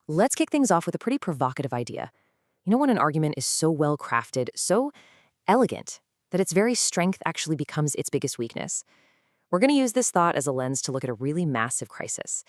Let's kick things off with a pretty provocative idea. You know when an argument is so well crafted, so elegant, that its very strength actually becomes its biggest weakness? We're going to use this thought as a lens to look at a really massive crisis.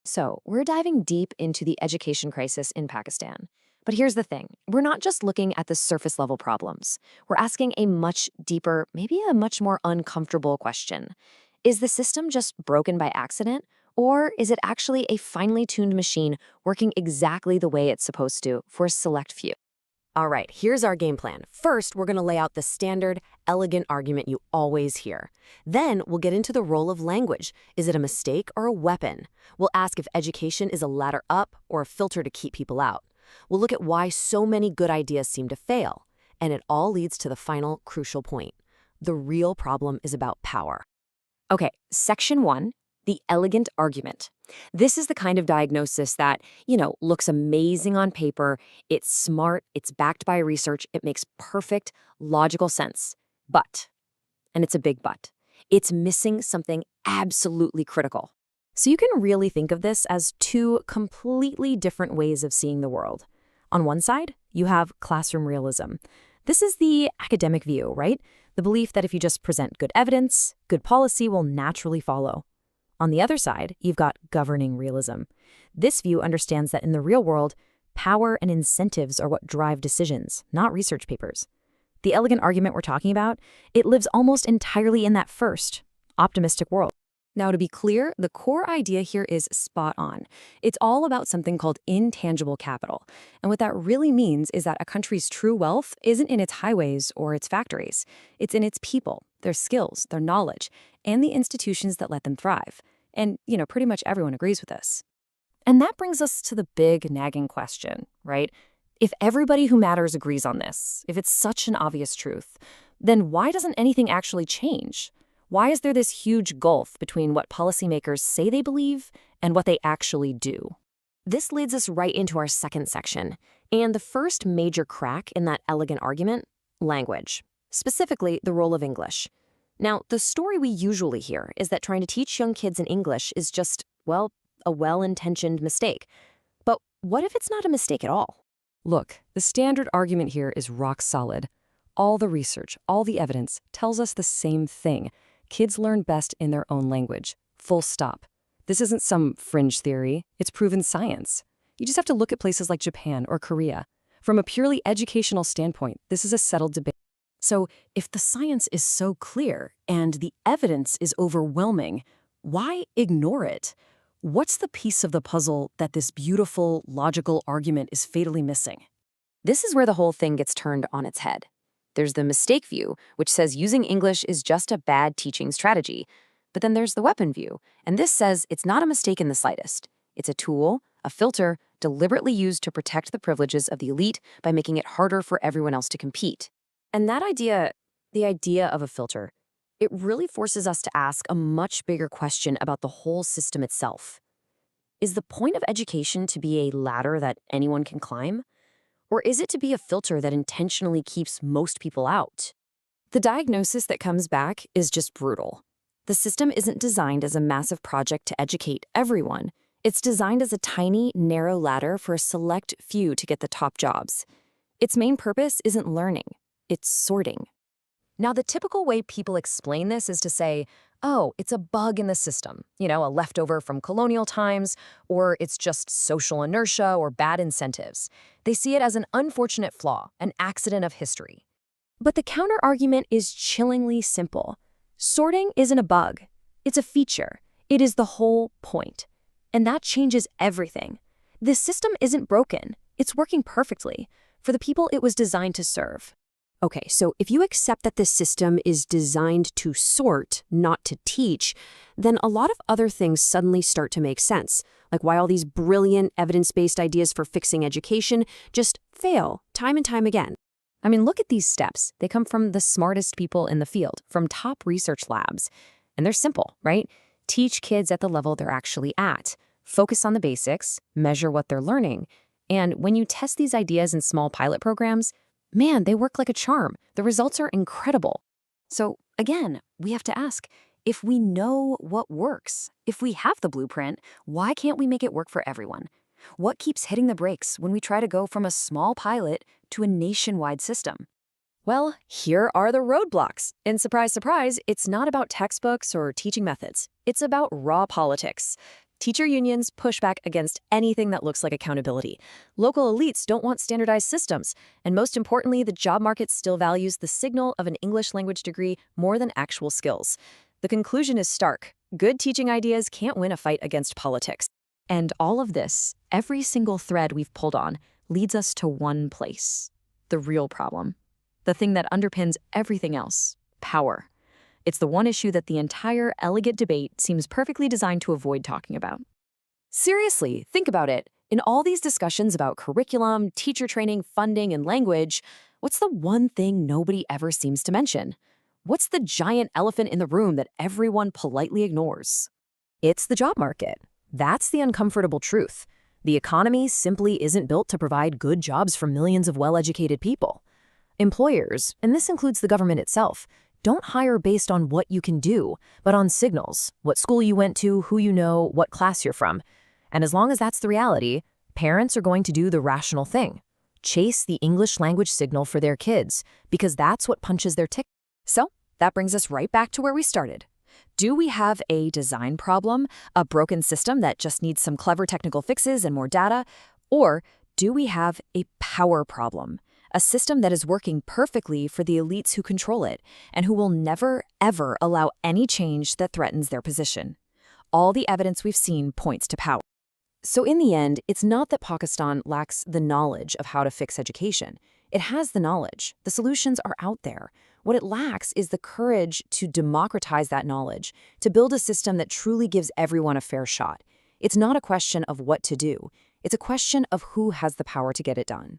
So, we're diving deep into the education crisis in Pakistan. But here's the thing, we're not just looking at the surface level problems. We're asking a much deeper, maybe a much more uncomfortable question. Is the system just broken by accident? Or is it actually a finely tuned machine working exactly the way it's supposed to for a select few? All right, here's our game plan. First, we're going to lay out the standard, elegant argument you always hear. Then, we'll get into the role of language. Is it a mistake or a weapon? We'll ask if education is a ladder up or a filter to keep people out. We'll look at why so many good ideas seem to fail. And it all leads to the final, crucial point. The real problem is about power. Okay, section 1, the elegant argument. This is the kind of diagnosis that, looks amazing on paper, it's smart, it's backed by research, it makes perfect, logical sense. But, and it's a big but, it's missing something absolutely critical. So you can really think of this as two completely different ways of seeing the world. On one side, you have classroom realism. This is the academic view, right? The belief that if you just present good evidence, good policy will naturally follow. On the other side, you've got governing realism. This view understands that in the real world, power and incentives are what drive decisions, not research papers. The elegant argument we're talking about, it lives almost entirely in that first, optimistic world. Now, to be clear, the core idea here is spot on. It's all about something called intangible capital. And what that really means is that a country's true wealth isn't in its highways or its factories. It's in its people, their skills, their knowledge, and the institutions that let them thrive. And, pretty much everyone agrees with this. And that brings us to the big nagging question, right? If everybody who matters agrees on this, if it's such an obvious truth, then why doesn't anything actually change? Why is there this huge gulf between what policymakers say they believe and what they actually do? This leads us right into our second section, and the first major crack in that elegant argument, language, specifically the role of English. Now, the story we usually hear is that trying to teach young kids in English is just, a well-intentioned mistake. But what if it's not a mistake at all? Look, the standard argument here is rock solid. All the research, all the evidence tells us the same thing. Kids learn best in their own language. Full stop. This isn't some fringe theory. It's proven science. You just have to look at places like Japan or Korea. From a purely educational standpoint, this is a settled debate. So if the science is so clear and the evidence is overwhelming, why ignore it? What's the piece of the puzzle that this beautiful, logical argument is fatally missing? This is where the whole thing gets turned on its head. There's the mistake view, which says using English is just a bad teaching strategy. But then there's the weapon view, and this says it's not a mistake in the slightest. It's a tool, a filter, deliberately used to protect the privileges of the elite by making it harder for everyone else to compete. And that idea, the idea of a filter, it really forces us to ask a much bigger question about the whole system itself. Is the point of education to be a ladder that anyone can climb? Or is it to be a filter that intentionally keeps most people out? The diagnosis that comes back is just brutal. The system isn't designed as a massive project to educate everyone. It's designed as a tiny, narrow ladder for a select few to get the top jobs. Its main purpose isn't learning. It's sorting. Now, the typical way people explain this is to say, oh, it's a bug in the system, a leftover from colonial times, or it's just social inertia or bad incentives. They see it as an unfortunate flaw, an accident of history. But the counter-argument is chillingly simple. Sorting isn't a bug. It's a feature. It is the whole point. And that changes everything. This system isn't broken. It's working perfectly for the people it was designed to serve. Okay, so if you accept that this system is designed to sort, not to teach, then a lot of other things suddenly start to make sense, like why all these brilliant evidence-based ideas for fixing education just fail time and time again. I mean, look at these steps. They come from the smartest people in the field, from top research labs. And they're simple, right? Teach kids at the level they're actually at. Focus on the basics, measure what they're learning. And when you test these ideas in small pilot programs, man, they work like a charm. The results are incredible. So again, we have to ask, if we know what works, if we have the blueprint, why can't we make it work for everyone? What keeps hitting the brakes when we try to go from a small pilot to a nationwide system? Well, here are the roadblocks. And surprise, surprise, it's not about textbooks or teaching methods. It's about raw politics. Teacher unions push back against anything that looks like accountability. Local elites don't want standardized systems. And most importantly, the job market still values the signal of an English language degree more than actual skills. The conclusion is stark. Good teaching ideas can't win a fight against politics. And all of this, every single thread we've pulled on, leads us to one place: the real problem. The thing that underpins everything else: power. It's the one issue that the entire elegant debate seems perfectly designed to avoid talking about. Seriously, think about it. In all these discussions about curriculum, teacher training, funding, and language, what's the one thing nobody ever seems to mention? What's the giant elephant in the room that everyone politely ignores? It's the job market. That's the uncomfortable truth. The economy simply isn't built to provide good jobs for millions of well-educated people. Employers, and this includes the government itself, don't hire based on what you can do, but on signals: what school you went to, who you know, what class you're from. And as long as that's the reality, parents are going to do the rational thing: chase the English language signal for their kids, because that's what punches their ticket. So that brings us right back to where we started. Do we have a design problem, a broken system that just needs some clever technical fixes and more data? Or do we have a power problem, a system that is working perfectly for the elites who control it and who will never, ever allow any change that threatens their position? All the evidence we've seen points to power. So in the end, it's not that Pakistan lacks the knowledge of how to fix education. It has the knowledge. The solutions are out there. What it lacks is the courage to democratize that knowledge, to build a system that truly gives everyone a fair shot. It's not a question of what to do. It's a question of who has the power to get it done.